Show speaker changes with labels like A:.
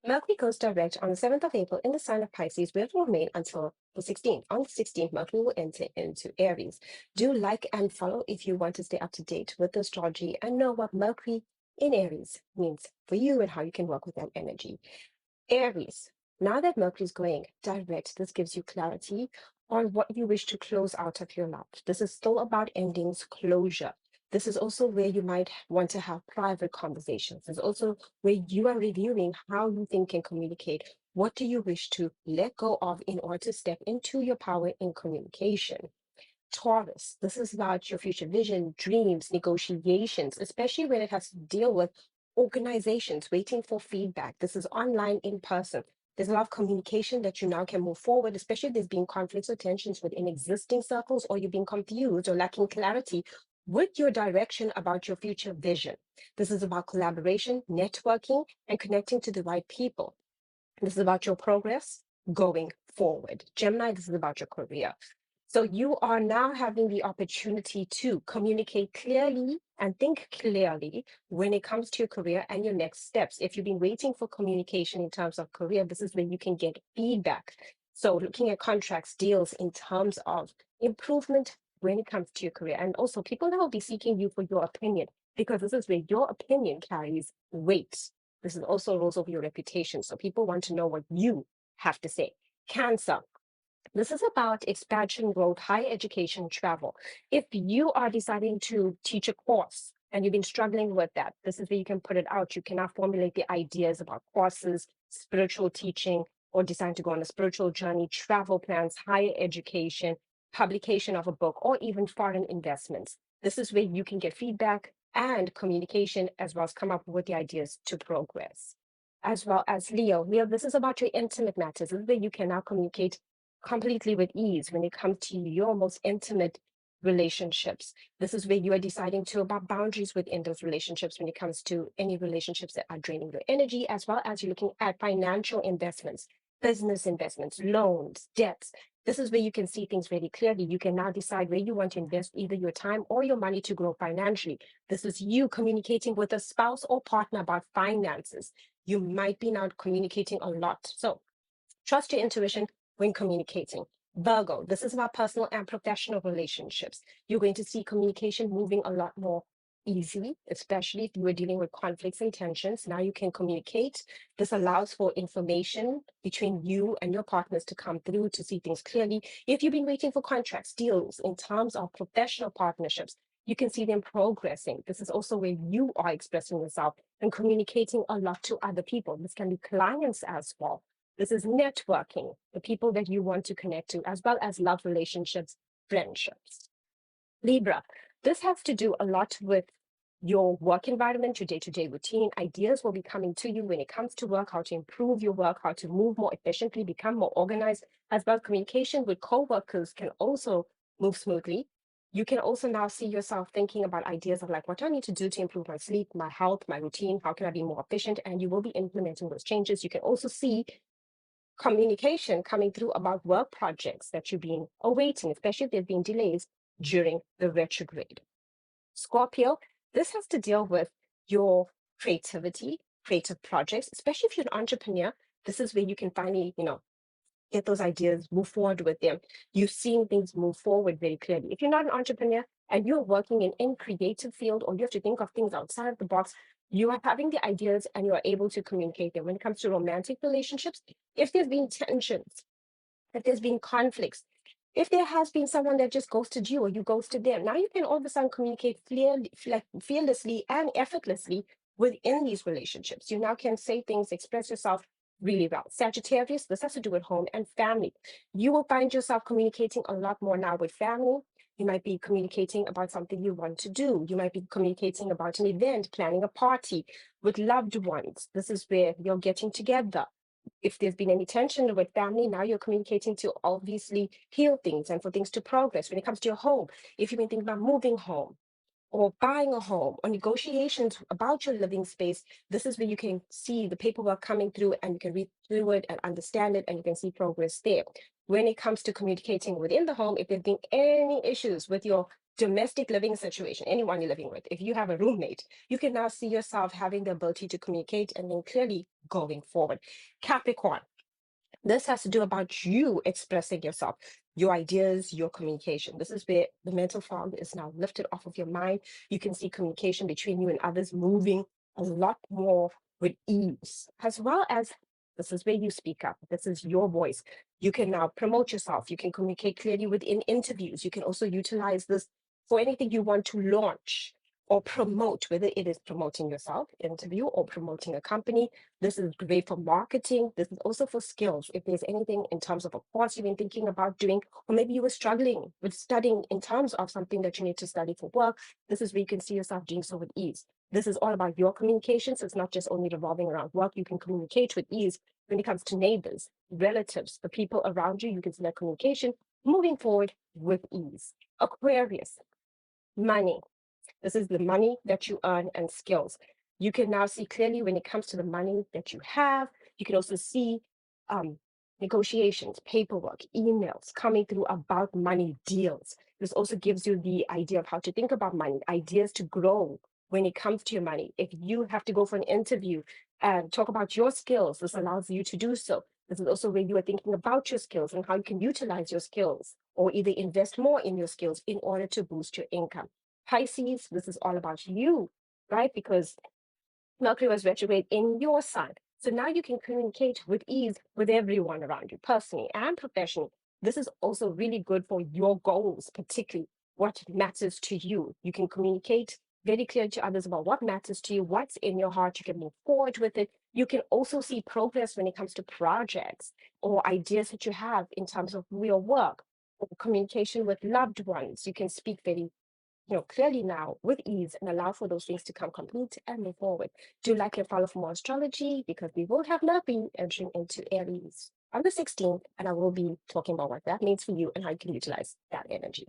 A: Mercury goes direct on the 7th of April in the sign of Pisces, where it will remain until the 16th. On the 16th, Mercury will enter into Aries. Do like and follow if you want to stay up to date with astrology and know what Mercury in Aries means for you and how you can work with that energy. Aries, now that Mercury is going direct, this gives you clarity on what you wish to close out of your life. This is still about endings, closure. This is also where you might want to have private conversations. It's also where you are reviewing how you think and communicate. What do you wish to let go of in order to step into your power in communication? Taurus, this is about your future vision, dreams, negotiations, especially when it has to deal with organizations waiting for feedback. This is online, in person. There's a lot of communication that you now can move forward, especially if there's been conflicts or tensions within existing circles, or you've been confused or lacking clarity with your direction about your future vision. This is about collaboration, networking, and connecting to the right people. This is about your progress going forward. Gemini, this is about your career. So you are now having the opportunity to communicate clearly and think clearly when it comes to your career and your next steps. If you've been waiting for communication in terms of career, this is when you can get feedback. So looking at contracts, deals in terms of improvement when it comes to your career. And also people that will be seeking you for your opinion, because this is where your opinion carries weight. This is also rolls over your reputation. So people want to know what you have to say. Cancer, this is about expansion, growth, higher education, travel. If you are deciding to teach a course and you've been struggling with that, this is where you can put it out. You can now formulate the ideas about courses, spiritual teaching, or decide to go on a spiritual journey, travel plans, higher education, publication of a book, or even foreign investments. This is where you can get feedback and communication, as well as come up with the ideas to progress. As well as Leo. Leo, this is about your intimate matters. This is where you can now communicate completely with ease when it comes to your most intimate relationships. This is where you are deciding to about boundaries within those relationships when it comes to any relationships that are draining your energy, as well as you're looking at financial investments, business investments, loans, debts. This is where you can see things very clearly. You can now decide where you want to invest either your time or your money to grow financially. This is you communicating with a spouse or partner about finances. You might be now communicating a lot. So trust your intuition when communicating. Virgo, this is about personal and professional relationships. You're going to see communication moving a lot more easily, especially if you were dealing with conflicts and tensions. Now you can communicate. This allows for information between you and your partners to come through to see things clearly. If you've been waiting for contracts, deals in terms of professional partnerships, you can see them progressing. This is also where you are expressing yourself and communicating a lot to other people. This can be clients as well. This is networking, the people that you want to connect to, as well as love relationships, friendships. Libra, this has to do a lot with your work environment, your day-to-day routine. Ideas will be coming to you when it comes to work, how to improve your work, how to move more efficiently, become more organized, as well as communication with co-workers can also move smoothly. You can also now see yourself thinking about ideas of like, what do I need to do to improve my sleep, my health, my routine? How can I be more efficient? And you will be implementing those changes. You can also see communication coming through about work projects that you've been awaiting, especially if there's been delays during the retrograde. Scorpio, this has to deal with your creativity, creative projects, especially if you're an entrepreneur. This is where you can finally, get those ideas, move forward with them. You've seen things move forward very clearly. If you're not an entrepreneur and you're working in creative field, or you have to think of things outside of the box, you are having the ideas and you are able to communicate them. When it comes to romantic relationships, if there's been tensions, if there's been conflicts, if there has been someone that just ghosted you or you ghosted them, now you can all of a sudden communicate fearlessly and effortlessly within these relationships. You now can say things, express yourself really well. Sagittarius, this has to do with home and family. You will find yourself communicating a lot more now with family. You might be communicating about something you want to do. You might be communicating about an event, planning a party with loved ones. This is where you're getting together. If there's been any tension with family, now you're communicating to obviously heal things and for things to progress. When it comes to your home, if you've been thinking about moving home or buying a home or negotiations about your living space, this is where you can see the paperwork coming through and you can read through it and understand it and you can see progress there. When it comes to communicating within the home, if there's been any issues with your domestic living situation, anyone you're living with, if you have a roommate, you can now see yourself having the ability to communicate and then clearly going forward. Capricorn, this has to do about you expressing yourself, your ideas, your communication. This is where the mental fog is now lifted off of your mind. You can see communication between you and others moving a lot more with ease, as well as this is where you speak up. This is your voice. You can now promote yourself. You can communicate clearly within interviews. You can also utilize this for anything you want to launch or promote, whether it is promoting yourself, interview, or promoting a company. This is great for marketing. This is also for skills. If there's anything in terms of a course you've been thinking about doing, or maybe you were struggling with studying in terms of something that you need to study for work, this is where you can see yourself doing so with ease. This is all about your communication. So it's not just only revolving around work. You can communicate with ease when it comes to neighbors, relatives, the people around you. You can see that communication moving forward with ease. Aquarius, money. This is the money that you earn and skills. You can now see clearly when it comes to the money that you have. You can also see um, negotiations, paperwork, emails coming through about money deals. This also gives you the idea of how to think about money, ideas to grow when it comes to your money. If you have to go for an interview and talk about your skills, this allows you to do so. This is also where you are thinking about your skills and how you can utilize your skills or either invest more in your skills in order to boost your income. Pisces, this is all about you, right? Because Mercury was retrograde in your sign. So now you can communicate with ease with everyone around you, personally and professionally. This is also really good for your goals, particularly what matters to you. You can communicate very clearly to others about what matters to you, what's in your heart. You can move forward with it. You can also see progress when it comes to projects or ideas that you have in terms of real work or communication with loved ones. You can speak very clearly now with ease and allow for those things to come complete and move forward. Do like and follow for more astrology because we will have Mercury entering into Aries on the 16th, and I will be talking about what that means for you and how you can utilize that energy.